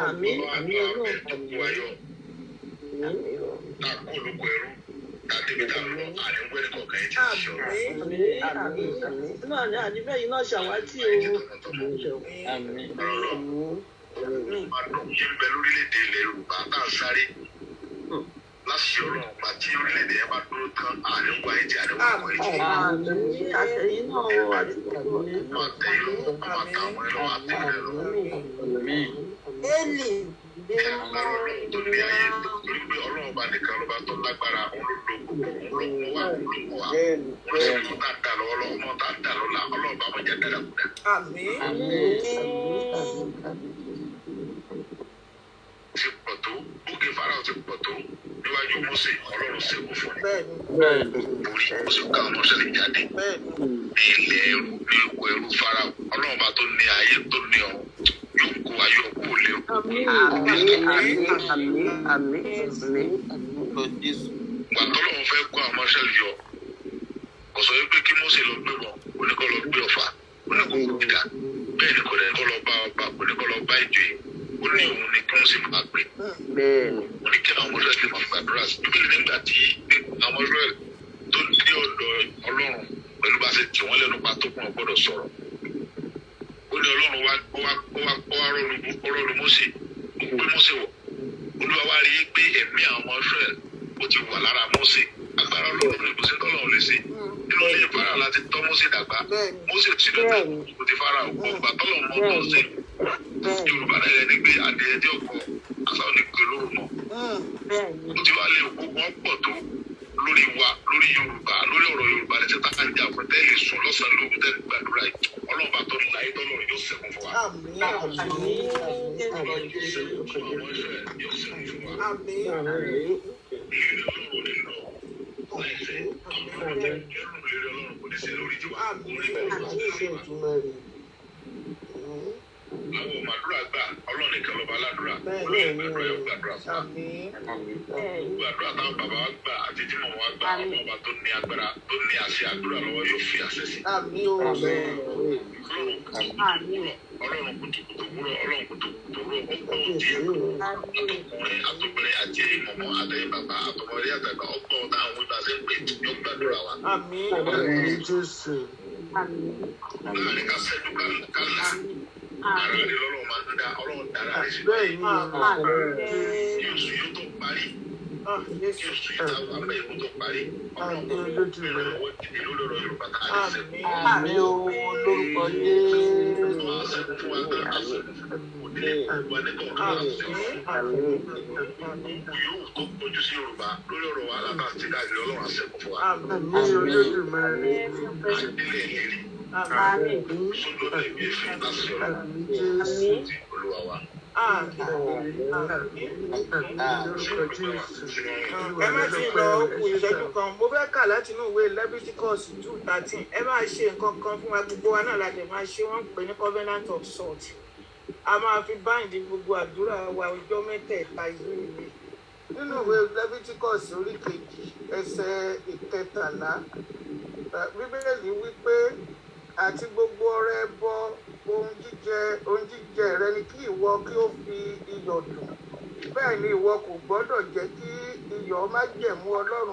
àmín láti ọ̀rọ̀ àti orílẹ̀-èdè ẹ̀ bá dúró tán àárín wa ẹ̀ jẹ́ àárín wa kọ̀ ẹ̀ jẹ́. àtẹ̀yìn náà wọ àti gbogbo ọmọ àtẹ̀yìn lọ ọmọ àtàwọn ẹ̀rọ àtẹ̀yìn lọ. tó ní ayé torí pé ọlọ́run bá nìkan lọ́ba tó lágbára olódòkó olókùnwá olókùnwá olóṣèlú tá a dà lọ ọlọ́run tá a dà lọ́la ọlọ́run bá wọn jẹ́ dáradára. ti pọ̀ tó bókè Fáráò ti pọ̀ tó níwájú Mósè ọlọ́run ṣẹ́gun fún ni. borí Mósè ká ọmọ ṣẹlẹ̀ jáde ní ilẹ̀ ẹrú ní ipò ẹrú Fáráò ọlọ́run bá tó ní ayé tó ní ọ̀run yóò kó ayé ọkọ lé o. gbà tọ́lọ́run fẹ́ kó àwọn ṣẹlẹ̀ yọ kò sọ wípé kí Mósè lọ gbé wọn oníkọ́ lọ gbé ọ̀fà oníkọ́ kò gbìdá bẹ́ẹ̀ ni kò lẹ́ kọ́ lọ bá ọba oníkọ́ lọ bá ìjòyè ó ní òun ni kí wọ́n sì máa pè. ó ní kí àwọn Ísírẹ́lì máa gbàdúrà sí bíbélì nígbà tí àwọn Ísírẹ́lì tó dé ọ̀dọ̀ Ọlọ́run pẹ̀lú bá ṣe tì wọ́n lẹ́nu pa tó kún ọgbọ́dọ̀ sọ̀rọ̀. ó ní Ọlọ́run wá rọ́ọ̀lù Mósè ó gbé Mósè wọ̀ Olúwa wá rí i pé ẹ̀mí àwọn Ísírẹ́lì ó ti wà lára Mósè agbára Ọlọ́run ní ìbùsẹ̀ tọ́lọ́run lè ṣe nínú ilé Fáráò láti tọ́ Mósè dàgbà Mósè ti dọ̀tà kò ti Fáráò ọgbà tọ́lọ́run mọ́ tó ṣe Yorùbá náà yẹ ni pé adìyẹ tí ọkọ àtàwọn onígbè lóru mọ ó ti wá lé òkú wọn pọ̀ tó lórí wa lórí Yorùbá lórí ọ̀rọ̀ Yorùbá ní tẹ́tà ká ń jà fún tẹ́lẹ̀ sùn lọ́sàn-án lóru tẹ́lẹ̀ gbàdúrà yìí Ọlọ́run bá tó ń la ayé tọ́lọ́run yóò ṣẹ́gun fún wa. Àwọn ọmọ àdúrà gbà Ọlọ́run nìkan lọ́ba aládùúrà Ọlọ́run gbàdúrà yóò gbàdúrà fún wa. Gbogbo àdúrà táwọn bàbá wa gbà àti tí màmá wa gbà Ọlọ́run bá tó ní agbára tó ní àṣẹ àdúrà lọ́wọ́ yóò fi àṣẹ sí. Ọlọ́run kùtùkùtù wúrọ̀ Ọlọ́run kùtùkùtù wúrọ̀ ọgbọ́n òdì àtọkùnrin àtọkùnrin àti mọ̀mọ́ àtẹ̀yìn bàbá àtọmọdé àtàgbà ọgbọ́n táwọn wíwá ṣe ń pè yóò gbàdúrà wa. Láàrin ká sẹ́jú kálá ara rẹ lọ́rọ̀ máa ń dá Ọlọ́run dára rẹ sí báyìí yóò sùn yóò tó parí yóò sùn yóò tó abẹ́ yóò tó parí Ọlọ́run kò tó bẹ̀rẹ̀ ọwọ́ ìdílé lórí ọ̀rọ̀ Yorùbá ká lè sẹ́kù. lórúkọ Jésù. Wọ́n á sẹ́kù fún wa náà á sẹ́kù fún òdílé wa nígbà ọ̀dọ́ wa sẹ́kù. Yóò tó kojú sí Yorùbá lórí ọ̀rọ̀ wa alábàá ti káàkiri Ọlọ́run á sẹ́kù fún wa. Àdílé ìlérí. Sódò ẹ̀mí ẹ̀fẹ̀ lásìkò Olúwa wa. Ẹ má ti lọ kù ìṣẹ́jú kan mo fẹ́ kà láti inú ìwé Leviticus 2:13 ẹ máa ṣe nǹkan kan fún wa gbogbo wa náà láti máa ṣe wọ́n pè ní covenant of salt a máa fi báyìí gbogbo àdúrà wa ọjọ́ mẹ́tẹ̀ẹ̀ta ìlú ìwé nínú ìwé Leviticus orí 2 ẹsẹ̀ 13 Bíbélì wípé àti gbogbo ọrẹ ẹbọ ohun jíjẹ rẹ ni kí ìwọ kí ó fi iyọ̀ dùn bẹ́ẹ̀ ni ìwọ kò gbọ́dọ̀ jẹ́ kí iyọ̀ májẹ̀mú Ọlọ́run